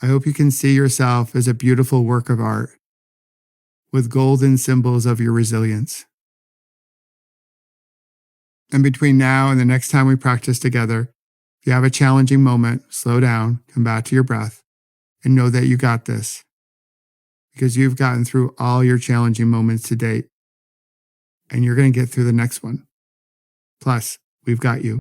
I hope you can see yourself as a beautiful work of art with golden symbols of your resilience. And between now and the next time we practice together, if you have a challenging moment, slow down, come back to your breath, and know that you got this, because you've gotten through all your challenging moments to date, and you're going to get through the next one. Plus, we've got you.